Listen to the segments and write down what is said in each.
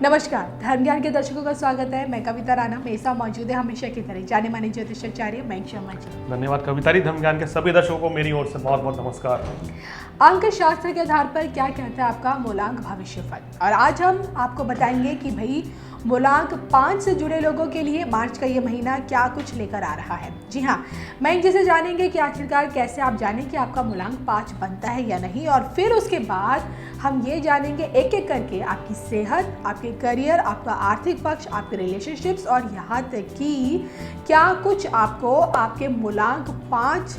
नमस्कार, धर्म ज्ञान के दर्शकों का स्वागत है। मैं कविता राणा, मेरे साथ मौजूद है हमेशा की तरह जाने माने ज्योतिषाचार्य मयंक शर्मा जी। धन्यवाद कविता जी। धर्म ज्ञान के सभी दर्शकों को मेरी ओर से बहुत बहुत नमस्कार। अंक शास्त्र के आधार पर क्या कहता है आपका मूलांक भविष्यफल, और आज हम आपको बताएंगे कि भाई मूलांक 5 से जुड़े लोगों के लिए मार्च का ये महीना क्या कुछ लेकर आ रहा है। जी हाँ, मयंक जी से जानेंगे कि आखिरकार कैसे आप जानें कि आपका मूलांक 5 बनता है या नहीं, और फिर उसके बाद हम ये जानेंगे एक एक करके आपकी सेहत, आपके करियर, आपका आर्थिक पक्ष, आपके रिलेशनशिप्स, और यहाँ तक कि क्या कुछ आपको आपके मूलांक 5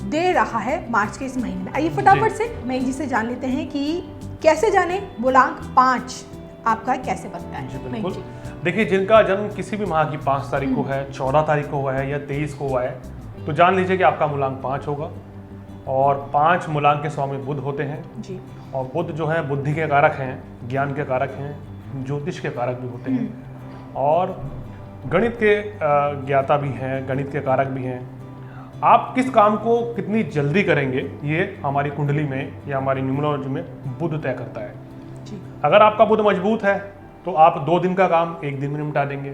दे रहा है मार्च के इस महीने में। आइए फटाफट से मयंक जी से जान लेते हैं कि कैसे जाने मूलांक 5 आपका कैसे बनता है। जी बिल्कुल। देखिए, जिनका जन्म किसी भी माह की 5 तारीख को है, 14 तारीख को हुआ है या 23 को हुआ है, तो जान लीजिए कि आपका मूलांक 5 होगा। और 5 मूलांक के स्वामी बुध होते हैं जी। और बुध जो है बुद्धि के कारक हैं, ज्ञान के कारक हैं, ज्योतिष के कारक भी होते हैं और गणित के ज्ञाता भी हैं, गणित के कारक भी हैं। आप किस काम को कितनी जल्दी करेंगे ये हमारी कुंडली में या हमारी न्यूमरोलॉजी में बुध तय करता है जी। अगर आपका बुध मजबूत है तो आप 2 दिन का काम 1 दिन में निपटा देंगे,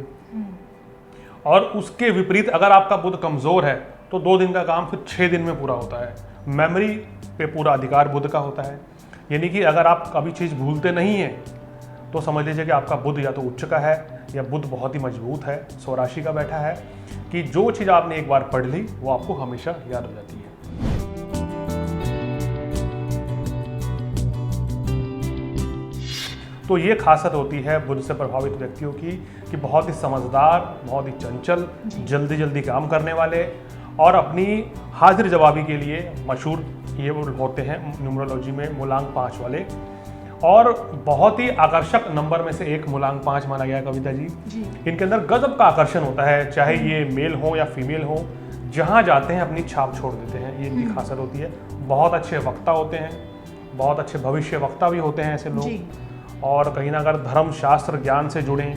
और उसके विपरीत अगर आपका बुध कमजोर है तो 2 दिन का काम फिर 6 दिन में पूरा होता है। मेमोरी पे पूरा अधिकार बुध का होता है, यानी कि अगर आप कभी चीज़ भूलते नहीं हैं तो समझ लीजिए कि आपका बुध या तो उच्च का है या बुध बहुत ही मजबूत है, स्वराशि का बैठा है, कि जो चीज़ आपने एक बार पढ़ ली वो आपको हमेशा याद हो जाती है। तो ये खासियत होती है बुध से प्रभावित व्यक्तियों की कि बहुत ही समझदार, बहुत ही चंचल, जल्दी जल्दी काम करने वाले और अपनी हाजिर जवाबी के लिए मशहूर ये होते हैं न्यूमरोलॉजी में मूलांक 5 वाले। और बहुत ही आकर्षक नंबर में से एक मूलांक 5 माना गया है कविता जी। इनके अंदर गजब का आकर्षण होता है, चाहे ये मेल हो या फीमेल हो, जहाँ जाते हैं अपनी छाप छोड़ देते हैं, ये इनकी खासियत होती है। बहुत अच्छे वक्ता होते हैं, बहुत अच्छे भविष्य वक्ता भी होते हैं ऐसे लोग। और कहीं ना अगर धर्म शास्त्र ज्ञान से जुड़ें,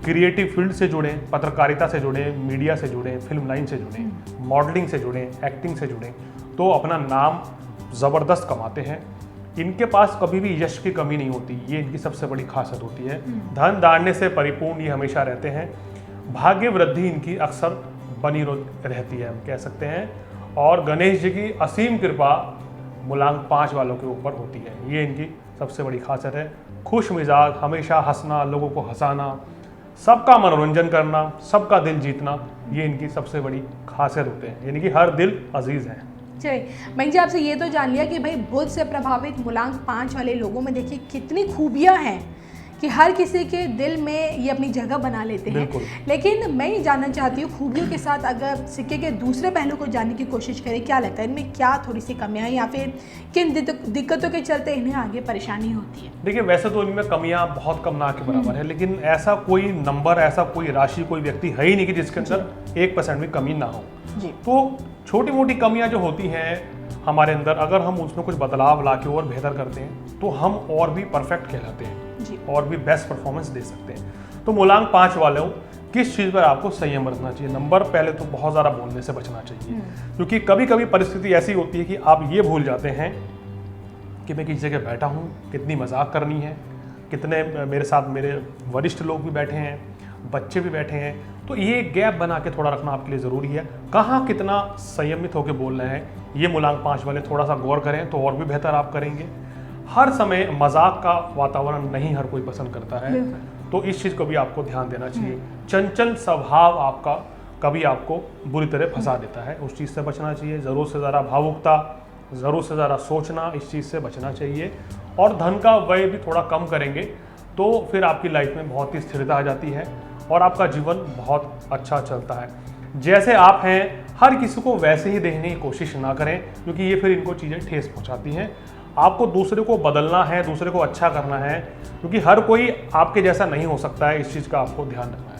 क्रिएटिव फील्ड से जुड़ें, पत्रकारिता से जुड़ें, मीडिया से जुड़ें, फिल्म लाइन से जुड़ें, मॉडलिंग से जुड़ें, एक्टिंग से जुड़ें, तो अपना नाम ज़बरदस्त कमाते हैं। इनके पास कभी भी यश की कमी नहीं होती, ये इनकी सबसे बड़ी खासियत होती है। धन धान्य से परिपूर्ण ये हमेशा रहते हैं। भाग्य वृद्धि इनकी अक्सर बनी रहती है, हम कह सकते हैं। और गणेश जी की असीम कृपा मूलांक 5 वालों के ऊपर होती है, ये इनकी सबसे बड़ी खासियत है। खुश मिजाज, हमेशा हंसना, लोगों को हंसाना, सबका मनोरंजन करना, सबका दिल जीतना, ये इनकी सबसे बड़ी खासियत होते हैं, यानी कि हर दिल अजीज है। चलिए मयंक जी, आपसे ये तो जान लिया कि भाई बुध से प्रभावित मूलांक 5 वाले लोगों में देखिए कितनी खूबियां हैं कि हर किसी के दिल में ये अपनी जगह बना लेते हैं। लेकिन मैं ये जानना चाहती हूँ, खूबियों के साथ अगर सिक्के के दूसरे पहलू को जानने की कोशिश करें, क्या लगता है इनमें क्या थोड़ी सी कमियां हैं या फिर किन दिक्कतों के चलते इन्हें आगे परेशानी होती है? देखिए, वैसे तो इनमें कमियां बहुत कम ना के बराबर है, लेकिन ऐसा कोई नंबर, ऐसा कोई राशि, कोई व्यक्ति है ही नहीं कि जिसके अंदर 1% भी कमी ना हो। तो छोटी मोटी कमियां जो होती हैं हमारे अंदर, अगर हम उसमें कुछ बदलाव ला के और बेहतर करते हैं तो हम और भी परफेक्ट कहलाते हैं और भी बेस्ट परफॉर्मेंस दे सकते हैं। तो मूलांक 5 वाले किस चीज़ पर आपको संयम रखना चाहिए? नंबर पहले तो बहुत ज़्यादा बोलने से बचना चाहिए, क्योंकि कभी कभी परिस्थिति ऐसी होती है कि आप ये भूल जाते हैं कि मैं किसी जगह बैठा हूँ, कितनी मजाक करनी है, कितने मेरे साथ मेरे वरिष्ठ लोग भी बैठे हैं, बच्चे भी बैठे हैं। तो ये गैप बना के थोड़ा रखना आपके लिए ज़रूरी है। कहाँ कितना संयमित होकर बोलना है, ये मूलांक 5 वाले थोड़ा सा गौर करें तो और भी बेहतर आप करेंगे। हर समय मजाक का वातावरण नहीं हर कोई पसंद करता है, तो इस चीज़ को भी आपको ध्यान देना चाहिए। चंचल स्वभाव आपका कभी आपको बुरी तरह फंसा देता है, उस चीज़ से बचना चाहिए। ज़रूरत से ज़्यादा भावुकता, ज़रूरत से ज़्यादा सोचना, इस चीज़ से बचना चाहिए। और धन का व्यय भी थोड़ा कम करेंगे तो फिर आपकी लाइफ में बहुत ही स्थिरता आ जाती है और आपका जीवन बहुत अच्छा चलता है। जैसे आप हैं, हर किसी को वैसे ही देखने की कोशिश ना करें, क्योंकि ये फिर इनको चीज़ें ठेस पहुंचाती हैं। आपको दूसरे को बदलना है, दूसरे को अच्छा करना है, क्योंकि हर कोई आपके जैसा नहीं हो सकता है। इस चीज़ का आपको ध्यान रखना है।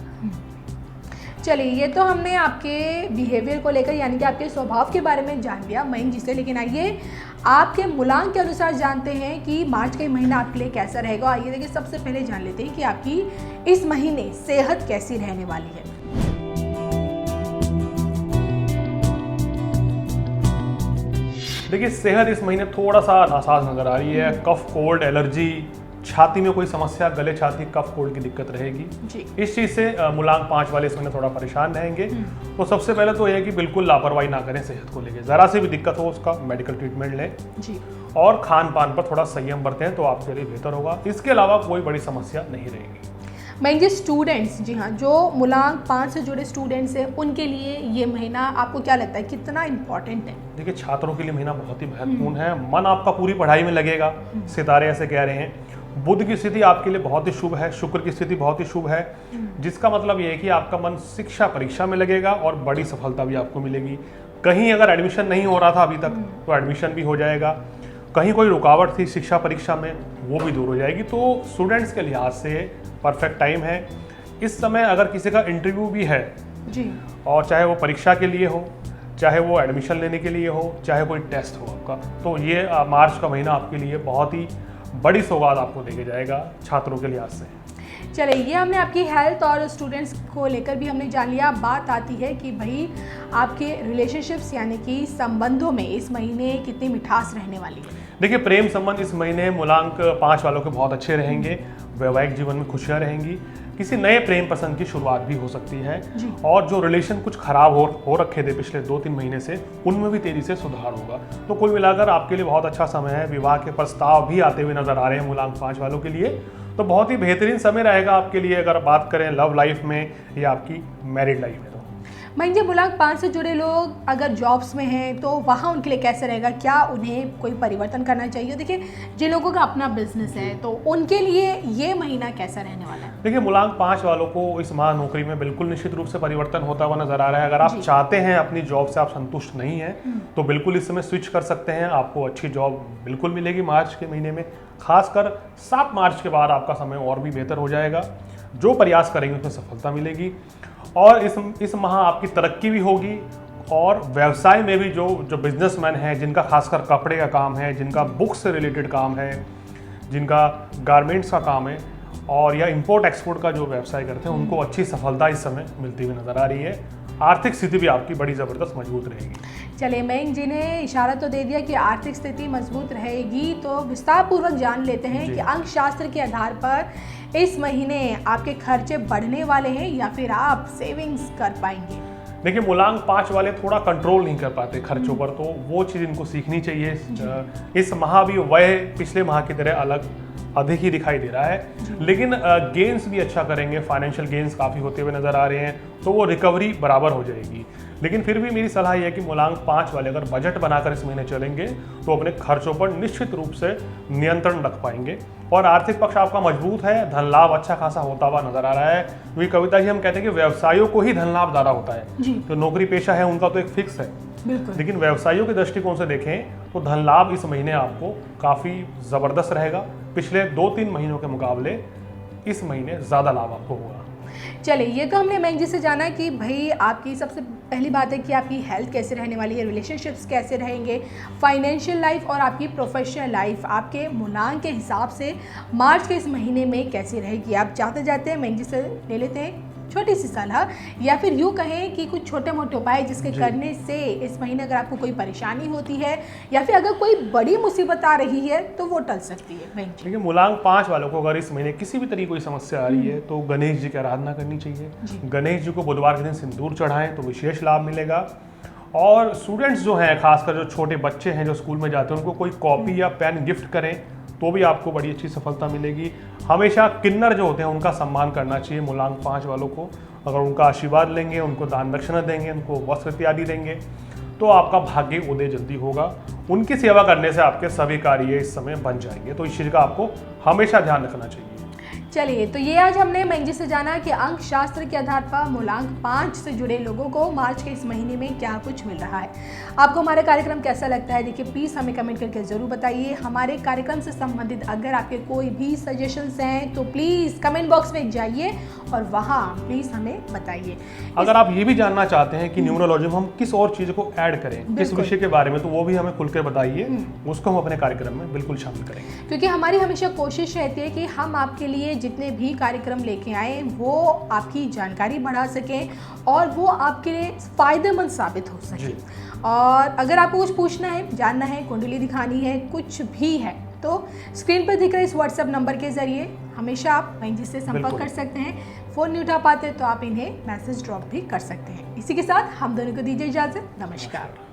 चलिए, ये तो हमने आपके बिहेवियर को लेकर यानी कि आपके स्वभाव के बारे में जान लिया मयंक जी से, लेकिन आइए आपके मूलांक के अनुसार जानते हैं कि मार्च का महीना आपके लिए कैसा रहेगा। आइए देखिए, सबसे पहले जान लेते हैं कि आपकी इस महीने सेहत कैसी रहने वाली है। देखिए, सेहत इस महीने थोड़ा सा नासाज नजर आ रही है। कफ, कोल्ड, एलर्जी, छाती में कोई समस्या, गले छाती कफ कोल्ड की दिक्कत रहेगी जी। इस चीज़ से मूलांक 5 वाले इस महीने थोड़ा परेशान रहेंगे। तो सबसे पहले तो यह है कि बिल्कुल लापरवाही ना करें सेहत को लेकर, ज़रा सी भी दिक्कत हो उसका मेडिकल ट्रीटमेंट लें जी। और खान पान पर थोड़ा संयम बरतें तो आपके लिए बेहतर होगा। इसके अलावा कोई बड़ी समस्या नहीं रहेगी। मैं जी स्टूडेंट्स, जी हाँ, जो मूलांक 5 से जुड़े स्टूडेंट्स हैं उनके लिए ये महीना आपको क्या लगता है कितना इम्पोर्टेंट है? देखिए, छात्रों के लिए महीना बहुत ही महत्वपूर्ण है। मन आपका पूरी पढ़ाई में लगेगा, सितारे ऐसे कह रहे हैं। बुध की स्थिति आपके लिए बहुत ही शुभ है, शुक्र की स्थिति बहुत ही शुभ है, जिसका मतलब ये है कि आपका मन शिक्षा परीक्षा में लगेगा और बड़ी सफलता भी आपको मिलेगी। कहीं अगर एडमिशन नहीं हो रहा था अभी तक तो एडमिशन भी हो जाएगा, कहीं कोई रुकावट थी शिक्षा परीक्षा में वो भी दूर हो जाएगी। तो स्टूडेंट्स के लिहाज से परफेक्ट टाइम है। इस समय अगर किसी का इंटरव्यू भी है जी, और चाहे वो परीक्षा के लिए हो, चाहे वो एडमिशन लेने के लिए हो, चाहे कोई टेस्ट हो आपका, तो ये मार्च का महीना आपके लिए बहुत ही बड़ी सौगात आपको देके जाएगा छात्रों के लिहाज से। चलिए, ये हमने आपकी हेल्थ और स्टूडेंट्स को लेकर भी हमने जान लिया। बात आती है कि भाई आपके रिलेशनशिप्स यानी कि संबंधों में इस महीने कितनी मिठास रहने वाली है? देखिए, प्रेम संबंध इस महीने मूलांक 5 वालों के बहुत अच्छे रहेंगे। वैवाहिक जीवन में खुशियां रहेंगी, किसी नए प्रेम प्रसंग की शुरुआत भी हो सकती है और जो रिलेशन कुछ खराब हो रखे थे पिछले 2-3 महीने से, उनमें भी तेजी से सुधार होगा। तो कुल मिलाकर आपके लिए बहुत अच्छा समय है। विवाह के प्रस्ताव भी आते हुए नजर आ रहे हैं मूलांक 5 वालों के लिए, तो बहुत ही बेहतरीन समय रहेगा आपके लिए अगर बात करें लव लाइफ में या आपकी मैरिड लाइफ में। तो मैं जी मूलांक 5 से जुड़े लोग अगर जॉब्स में हैं तो वहाँ उनके लिए कैसे रहेगा? क्या उन्हें कोई परिवर्तन करना चाहिए? देखिए, जिन लोगों का अपना बिजनेस है तो उनके लिए ये महीना कैसा रहने वाला है? देखिए, मूलांक 5 वालों को इस माह नौकरी में बिल्कुल निश्चित रूप से परिवर्तन होता हुआ नजर आ रहा है। अगर आप चाहते हैं अपनी जॉब से आप संतुष्ट नहीं हैं तो बिल्कुल इस समय स्विच कर सकते हैं। आपको अच्छी जॉब बिल्कुल मिलेगी मार्च के महीने में। खासकर 7 मार्च के बाद आपका समय और भी बेहतर हो जाएगा। जो प्रयास करेंगे उसमें सफलता मिलेगी और इस माह आपकी तरक्की भी होगी। और व्यवसाय में भी जो बिजनेसमैन हैं, जिनका खासकर कपड़े का काम है, जिनका बुक्स से रिलेटेड काम है, जिनका गारमेंट्स का काम है और या इंपोर्ट एक्सपोर्ट का जो व्यवसाय करते हैं, उनको अच्छी सफलता इस समय मिलती हुई नजर आ रही है। आर्थिक स्थिति भी आपकी बड़ी ज़बरदस्त मजबूत रहेगी। चलिए, मयंक जी ने इशारा तो दे दिया कि आर्थिक स्थिति मजबूत रहेगी, तो विस्तार पूर्वक जान लेते हैं कि अंक शास्त्र के आधार पर इस महीने आपके खर्चे बढ़ने वाले हैं या फिर आप सेविंग्स कर पाएंगे? देखिए, मूलांक 5 वाले थोड़ा कंट्रोल नहीं कर पाते खर्चों पर, तो वो चीज़ इनको सीखनी चाहिए। इस माह भी वह पिछले माह की तरह अधिक ही दिखाई दे रहा है, लेकिन गेन्स भी अच्छा करेंगे। फाइनेंशियल गेन्स काफ़ी होते हुए नज़र आ रहे हैं, तो वो रिकवरी बराबर हो जाएगी। लेकिन फिर भी मेरी सलाह यह है कि मूलांक 5 वाले अगर बजट बनाकर इस महीने चलेंगे तो अपने खर्चों पर निश्चित रूप से नियंत्रण रख पाएंगे और आर्थिक पक्ष आपका मजबूत है। धन लाभ अच्छा खासा होता हुआ नजर आ रहा है, क्योंकि कविता जी हम कहते हैं कि व्यवसायियों को ही धन लाभ ज़्यादा होता है। तो नौकरी पेशा है उनका तो एक फिक्स है, लेकिन व्यवसायियों के दृष्टिकोण से देखें तो धन लाभ इस महीने आपको काफ़ी ज़बरदस्त रहेगा। पिछले 2-3 महीनों के मुकाबले इस महीने ज़्यादा लाभ आपको होगा। चलिए, ये तो हमने मयंक जी से जाना कि भाई आपकी सबसे पहली बात है कि आपकी हेल्थ कैसे रहने वाली है, रिलेशनशिप्स कैसे रहेंगे, फाइनेंशियल लाइफ और आपकी प्रोफेशनल लाइफ आपके मूलांक के हिसाब से मार्च के इस महीने में कैसी रहेगी। आप जाते जाते मयंक जी से ले लेते हैं छोटी सी सलाह, या फिर यूँ कहें कि कुछ छोटे मोटे उपाय जिसके करने से इस महीने अगर आपको कोई परेशानी होती है या फिर अगर कोई बड़ी मुसीबत आ रही है तो वो टल सकती है। देखिए, मूलांक 5 वालों को अगर इस महीने किसी भी तरीके कोई समस्या आ रही है तो गणेश जी की आराधना करनी चाहिए। गणेश जी को बुधवार के दिन सिंदूर चढ़ाएं तो विशेष लाभ मिलेगा। और स्टूडेंट्स जो हैं, खासकर जो छोटे बच्चे हैं जो स्कूल में जाते हैं, उनको कोई कॉपी या पेन गिफ्ट करें तो भी आपको बड़ी अच्छी सफलता मिलेगी। हमेशा किन्नर जो होते हैं उनका सम्मान करना चाहिए मूलांक 5 वालों को। अगर उनका आशीर्वाद लेंगे, उनको दान दक्षिणा देंगे, उनको वस्त्र इत्यादि देंगे तो आपका भाग्य उदय जल्दी होगा। उनकी सेवा करने से आपके सभी कार्य इस समय बन जाएंगे, तो इस चीज़ का आपको हमेशा ध्यान रखना चाहिए। चलिए, तो ये आज हमने मयंक जी से जाना कि अंक शास्त्र के आधार पर मूलांक 5 से जुड़े लोगों को मार्च के इस महीने में क्या कुछ मिल रहा है। आपको हमारा कार्यक्रम कैसा लगता है, देखिए प्लीज़ हमें कमेंट करके ज़रूर बताइए। हमारे कार्यक्रम से संबंधित अगर आपके कोई भी सजेशंस हैं तो प्लीज़ कमेंट बॉक्स में जाइए और वहाँ प्लीज़ हमें बताइए। अगर आप ये भी जानना चाहते हैं कि न्यूमरोलॉजी में हम किस और चीज़ को ऐड करें, किस विषय के बारे में, तो वो भी हमें खुलकर बताइए, उसको हम अपने कार्यक्रम में बिल्कुल शामिल करेंगे। क्योंकि हमारी हमेशा कोशिश रहती है कि हम आपके लिए जितने भी कार्यक्रम लेके आए वो आपकी जानकारी बढ़ा सकें और वो आपके लिए फ़ायदेमंद साबित हो सके। और अगर आपको कुछ पूछना है, जानना है, कुंडली दिखानी है, कुछ भी है तो स्क्रीन पर दिख रहे इस व्हाट्सएप नंबर के ज़रिए हमेशा आप वहीं जिससे संपर्क बिल्कुल। कर सकते हैं। फ़ोन नहीं उठा पाते तो आप इन्हें मैसेज ड्रॉप भी कर सकते हैं। इसी के साथ हम दोनों को दीजिए इजाज़त। नमस्कार।